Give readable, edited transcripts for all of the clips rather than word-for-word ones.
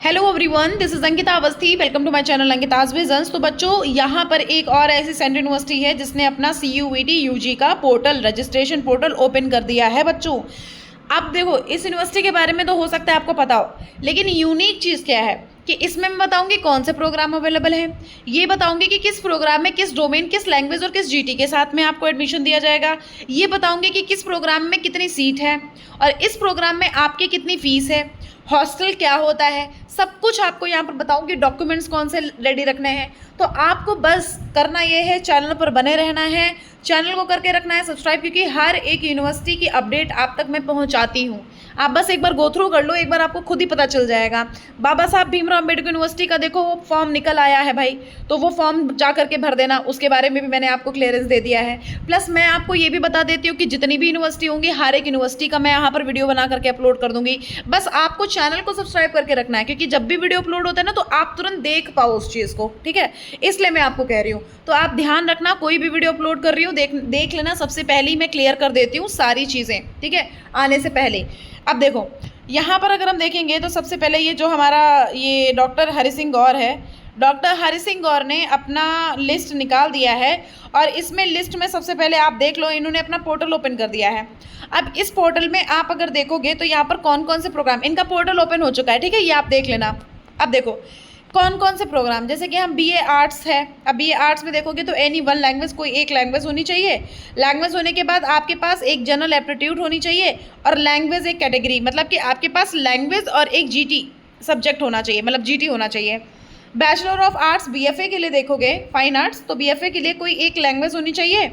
Hello everyone, this is Ankita Awasthi. Welcome to my channel Ankita's visions. तो बच्चों, यहाँ पर एक और ऐसी सेंट्रल यूनिवर्सिटी है जिसने अपना CUET UG का पोर्टल, रजिस्ट्रेशन पोर्टल ओपन कर दिया है बच्चों। अब देखो, इस यूनिवर्सिटी के बारे में तो हो सकता है आपको पता हो, लेकिन यूनिक चीज़ क्या है कि इसमें मैं बताऊंगी कौन से प्रोग्राम अवेलेबल हैं, ये बताऊंगी कि किस प्रोग्राम में किस डोमेन, किस लैंग्वेज और किस GT के साथ में आपको एडमिशन दिया जाएगा, ये बताऊंगी कि किस प्रोग्राम में कितनी सीट है और इस प्रोग्राम में आपकी कितनी फीस है, हॉस्टल क्या होता है, सब कुछ आपको यहाँ पर बताऊंगी। डॉक्यूमेंट्स कौन से रेडी रखने हैं। तो आपको बस करना ये है, चैनल पर बने रहना है, चैनल को करके रखना है सब्सक्राइब, क्योंकि हर एक यूनिवर्सिटी की अपडेट आप तक मैं पहुँचाती हूँ। आप बस एक बार गो थ्रू कर लो, एक बार आपको खुद ही पता चल जाएगा। बाबा साहब भीमराव अम्बेडकर यूनिवर्सिटी का देखो वो फॉर्म निकल आया है भाई, तो वो फॉर्म जा करके भर देना, उसके बारे में भी मैंने आपको क्लियरेंस दे दिया है। प्लस मैं आपको ये भी बता देती हूँ कि जितनी भी यूनिवर्सिटी होंगी, हर एक यूनिवर्सिटी का मैं यहाँ पर वीडियो बना करके अपलोड कर दूंगी। बस आपको चैनल को सब्सक्राइब करके रखना है, क्योंकि जब भी वीडियो अपलोड होता है ना, तो आप तुरंत देख पाओ उस चीज़ को, ठीक है, इसलिए मैं आपको कह रही हूँ। तो आप ध्यान रखना, कोई भी वीडियो अपलोड कर रही हूँ देख लेना, सबसे पहले ही मैं क्लियर कर देती हूँ सारी चीज़ें, ठीक है, आने से पहले। अब देखो, यहाँ पर अगर हम देखेंगे तो सबसे पहले ये जो हमारा ये डॉक्टर हरि सिंह गौर है, डॉक्टर हरि सिंह गौर ने अपना लिस्ट निकाल दिया है और इसमें लिस्ट में सबसे पहले आप देख लो, इन्होंने अपना पोर्टल ओपन कर दिया है। अब इस पोर्टल में आप अगर देखोगे तो यहाँ पर कौन कौन से प्रोग्राम, इनका पोर्टल ओपन हो चुका है, ठीक है, ये आप देख लेना। अब देखो कौन कौन से प्रोग्राम, जैसे कि हम BA आर्ट्स है। अब BA आर्ट्स में देखोगे तो एनी वन लैंग्वेज, कोई एक लैंग्वेज होनी चाहिए। लैंग्वेज होने के बाद आपके पास एक जनरल एप्टीट्यूड होनी चाहिए और लैंग्वेज एक कैटेगरी, मतलब कि आपके पास लैंग्वेज और एक GT सब्जेक्ट होना चाहिए, मतलब GT होना चाहिए। बैचलर ऑफ आर्ट्स BFA के लिए देखोगे, फाइन आर्ट्स, तो BFA के लिए कोई एक लैंग्वेज होनी चाहिए,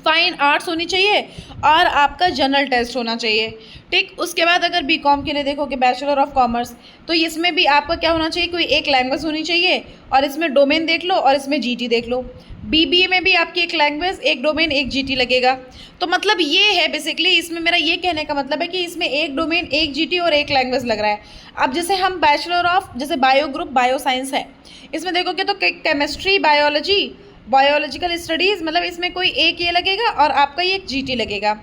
फाइन आर्ट्स होनी चाहिए और आपका जनरल टेस्ट होना चाहिए, ठीक। उसके बाद अगर BCom के लिए देखोगे, बैचलर ऑफ कॉमर्स, तो इसमें भी आपका क्या होना चाहिए, कोई एक लैंग्वेज होनी चाहिए और इसमें डोमेन देख लो और इसमें GT देख लो। BBA में भी आपकी एक लैंग्वेज, एक डोमेन, एक GT लगेगा। तो मतलब ये है बेसिकली, इसमें मेरा ये कहने का मतलब है कि इसमें एक डोमेन, एक GT और एक लैंग्वेज लग रहा है। अब जैसे हम बैचलर ऑफ, जैसे बायो ग्रुप, बायो साइंस है, इसमें देखोगे तो केमिस्ट्री, बायोलॉजी, बायोलॉजिकल स्टडीज़, मतलब इसमें कोई एक ये लगेगा और आपका ये एक GT लगेगा।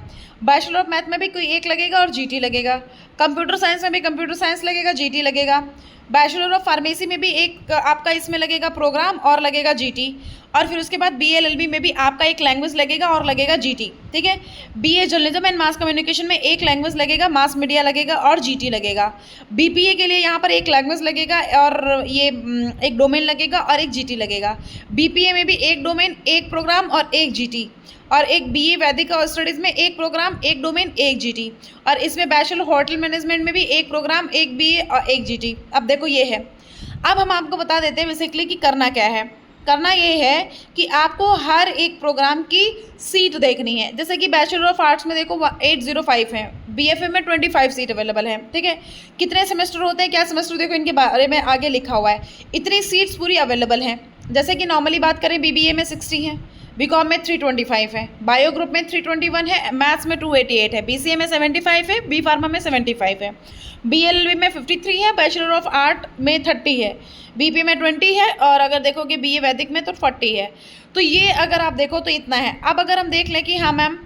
बैचलर ऑफ मैथ में भी कोई एक लगेगा और GT लगेगा। कंप्यूटर साइंस में भी कंप्यूटर साइंस लगेगा, GT लगेगा। बैचलर ऑफ फार्मेसी में भी एक आपका इसमें लगेगा प्रोग्राम और लगेगा GT। और फिर उसके बाद BA LLB में भी आपका एक लैंग्वेज लगेगा और लगेगा GT, ठीक है। BA journalism and mass communication में एक लैंग्वेज लगेगा, मास मीडिया लगेगा और GT लगेगा। BPA के लिए यहाँ पर एक लैंग्वेज लगेगा और ये एक डोमेन लगेगा और एक GT लगेगा। BPA में भी एक डोमेन, एक प्रोग्राम और एक GT। और एक BA वैदिक स्टडीज़ में एक प्रोग्राम, एक डोमेन, एक GT। और इसमें बैचलर होटल मैनेजमेंट में भी एक प्रोग्राम, एक BA और एक GT। अब देखो ये है। अब हम आपको बता देते हैं बेसिकली कि करना क्या है। करना ये है कि आपको हर एक प्रोग्राम की सीट देखनी है। जैसे कि बैचलर ऑफ आर्ट्स में देखो 805 है, BFA में 25 सीट अवेलेबल है, ठीक है। कितने सेमेस्टर होते हैं, क्या सेमेस्टर, देखो इनके बारे में आगे लिखा हुआ है। इतनी सीट्स पूरी अवेलेबल हैं। जैसे कि नॉर्मली बात करें, BBA में 60 है, BCom में 325 है, बायो ग्रुप में 321 है, मैथ्स में 288 है, BCA में 75 है, B फार्मा में 75 है, BLB में 53 है, बैचलर ऑफ आर्ट में 30 है, BPA में 20 है और अगर देखोगे BA वैदिक में तो 40 है। तो ये अगर आप देखो तो इतना है। अब अगर हम देख लें कि हाँ मैम,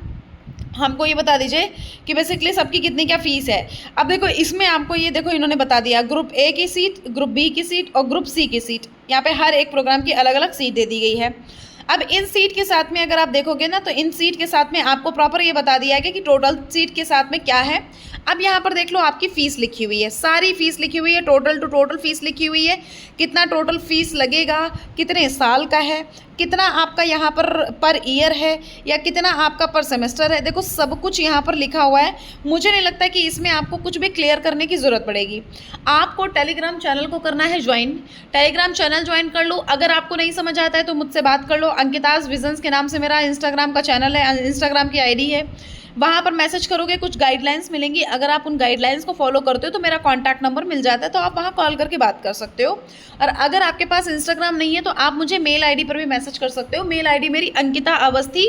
हमको ये बता दीजिए कि बेसिकली सबकी कितनी क्या फीस है। अब देखो इसमें आपको ये देखो इन्होंने बता दिया, ग्रुप A की सीट, ग्रुप B की सीट और ग्रुप C की सीट। यहाँ पे हर एक प्रोग्राम की अलग अलग सीट दे दी गई है। अब इन सीट के साथ में अगर आप देखोगे ना, तो इन सीट के साथ में आपको प्रॉपर ये बता दिया है कि टोटल सीट के साथ में क्या है। अब यहाँ पर देख लो, आपकी फ़ीस लिखी हुई है, सारी फीस लिखी हुई है, टोटल टू टोटल फीस लिखी हुई है, कितना टोटल फीस लगेगा, कितने साल का है, कितना आपका यहाँ पर ईयर है या कितना आपका पर सेमेस्टर है। देखो सब कुछ यहाँ पर लिखा हुआ है। मुझे नहीं लगता कि इसमें आपको कुछ भी क्लियर करने की ज़रूरत पड़ेगी। आपको टेलीग्राम चैनल को करना है ज्वाइन, टेलीग्राम चैनल ज्वाइन कर लो। अगर आपको नहीं समझ आता है तो मुझसे बात कर लो। अंकिताज विजन्स के नाम से मेरा इंस्टाग्राम का चैनल है, इंस्टाग्राम की ID है, वहाँ पर मैसेज करोगे, कुछ गाइडलाइंस मिलेंगी। अगर आप उन गाइडलाइंस को फॉलो करते हो तो मेरा कॉन्टैक्ट नंबर मिल जाता है, तो आप वहाँ कॉल करके बात कर सकते हो। और अगर आपके पास इंस्टाग्राम नहीं है तो आप मुझे मेल ID पर भी मैसेज कर सकते हो। मेल ID मेरी अंकिता अवस्थी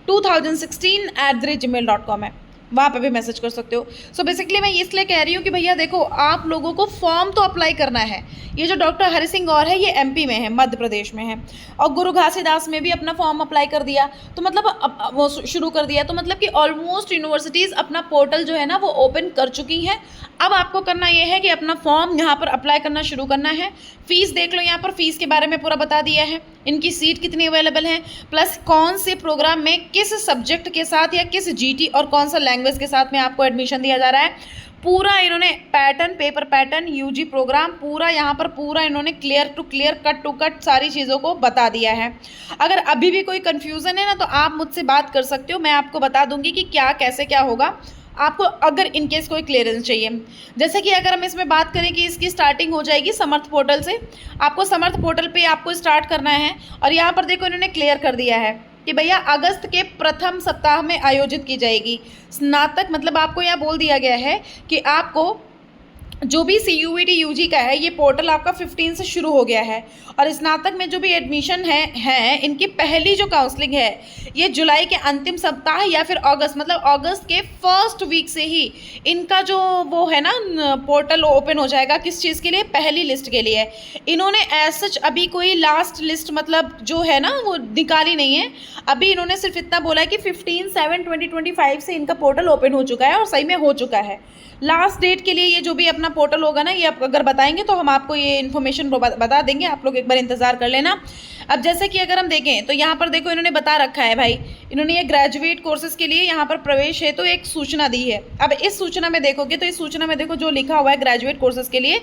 2016@gmail.com है, वहाँ पे भी मैसेज कर सकते हो। सो बेसिकली मैं इसलिए कह रही हूँ कि भैया देखो, आप लोगों को फॉर्म तो अप्लाई करना है। ये जो डॉक्टर हरि सिंह गौर है, ये MP में है, मध्य प्रदेश में है, और गुरु घासीदास में भी अपना फॉर्म अप्लाई कर दिया, तो मतलब वो शुरू कर दिया। तो मतलब कि ऑलमोस्ट यूनिवर्सिटीज़ अपना पोर्टल जो है ना वो ओपन कर चुकी हैं। अब आपको करना ये है कि अपना फॉर्म यहाँ पर अप्लाई करना शुरू करना है। फ़ीस देख लो, यहाँ पर फ़ीस के बारे में पूरा बता दिया है, इनकी सीट कितनी अवेलेबल है, प्लस कौन से प्रोग्राम में किस सब्जेक्ट के साथ या किस जीटी और कौन सा लैंग्वेज के साथ में आपको एडमिशन दिया जा रहा है। पूरा इन्होंने pattern, paper pattern, UG programme पूरा यहाँ पर पूरा इन्होंने clear to clear, cut to cut सारी चीज़ों को बता दिया है। अगर अभी भी कोई कन्फ्यूज़न है ना, तो आप मुझसे बात कर सकते हो, मैं आपको बता दूंगी कि क्या कैसे क्या होगा आपको, अगर इनकेस कोई क्लियरेंस चाहिए। जैसे कि अगर हम इसमें बात करें कि इसकी स्टार्टिंग हो जाएगी समर्थ पोर्टल से। आपको समर्थ पोर्टल पे आपको स्टार्ट करना है, और यहाँ पर देखो इन्होंने क्लियर कर दिया है कि भैया अगस्त के प्रथम सप्ताह में आयोजित की जाएगी स्नातक। मतलब आपको यहाँ बोल दिया गया है कि आपको जो भी CUET UG का है, ये पोर्टल आपका 15 से शुरू हो गया है, और स्नातक में जो भी एडमिशन है इनकी पहली जो काउंसलिंग है ये जुलाई के अंतिम सप्ताह या फिर अगस्त, मतलब अगस्त के फर्स्ट वीक से ही इनका जो वो है ना पोर्टल ओपन हो जाएगा। किस चीज़ के लिए? पहली लिस्ट के लिए। इन्होंने एज सच अभी कोई लास्ट लिस्ट मतलब जो है ना वो निकाली नहीं है। अभी इन्होंने सिर्फ इतना बोला है कि 15/7/2025 से इनका पोर्टल ओपन हो चुका है, और सही में हो चुका है। लास्ट डेट के लिए ये जो भी अपना पोर्टल होगा ना, ये अगर बताएंगे तो हम आपको ये इन्फॉर्मेशन बता देंगे, आप लोग एक बार इंतज़ार कर लेना। अब जैसे कि अगर हम देखें तो यहाँ पर देखो इन्होंने बता रखा है भाई, इन्होंने ये ग्रेजुएट कोर्सेज के लिए यहाँ पर प्रवेश है तो एक सूचना दी है। अब इस सूचना में देखोगे तो इस सूचना में देखो जो लिखा हुआ है ग्रेजुएट कोर्सेज के लिए,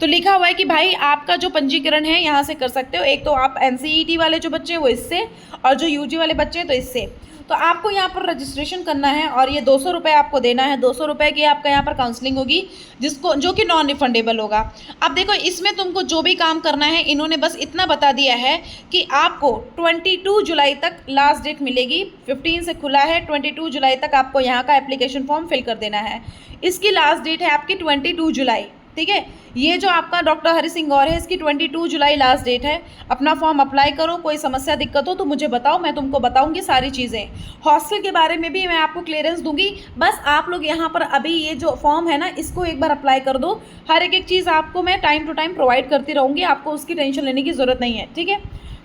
तो लिखा हुआ है कि भाई आपका जो पंजीकरण है यहाँ से कर सकते हो। एक तो आप NCET वाले जो बच्चे हैं वो इससे, और जो UG वाले बच्चे हैं तो इससे। तो आपको यहाँ पर रजिस्ट्रेशन करना है, और ये 200 रुपये आपको देना है। 200 रुपये की आपका यहाँ पर काउंसलिंग होगी, जो कि नॉन रिफंडेबल होगा। अब देखो इसमें तुमको जो भी काम करना है, इन्होंने बस इतना बता दिया है कि आपको 22 जुलाई तक लास्ट डेट मिलेगी। 15 से खुला है, 22 जुलाई तक आपको यहाँ का एप्लीकेशन फॉर्म फिल कर देना है। इसकी लास्ट डेट है आपकी 22 जुलाई, ठीक है। ये जो आपका डॉक्टर हरि सिंह गौर है, इसकी 22 जुलाई लास्ट डेट है। अपना फॉर्म अप्लाई करो, कोई समस्या दिक्कत हो तो मुझे बताओ, मैं तुमको बताऊंगी सारी चीज़ें। हॉस्टल के बारे में भी मैं आपको क्लियरेंस दूंगी। बस आप लोग यहाँ पर अभी ये जो फॉर्म है ना, इसको एक बार अप्लाई कर दो। हर एक चीज़ आपको मैं टाइम टू टाइम प्रोवाइड करती रहूँगी, आपको उसकी टेंशन लेने की ज़रूरत नहीं है, ठीक है।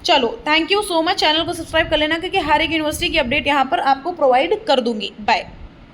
चलो, thank you so much. Channel को सब्सक्राइब कर लेना, क्योंकि हर एक यूनिवर्सिटी की अपडेट यहाँ पर आपको प्रोवाइड कर दूँगी। बाय।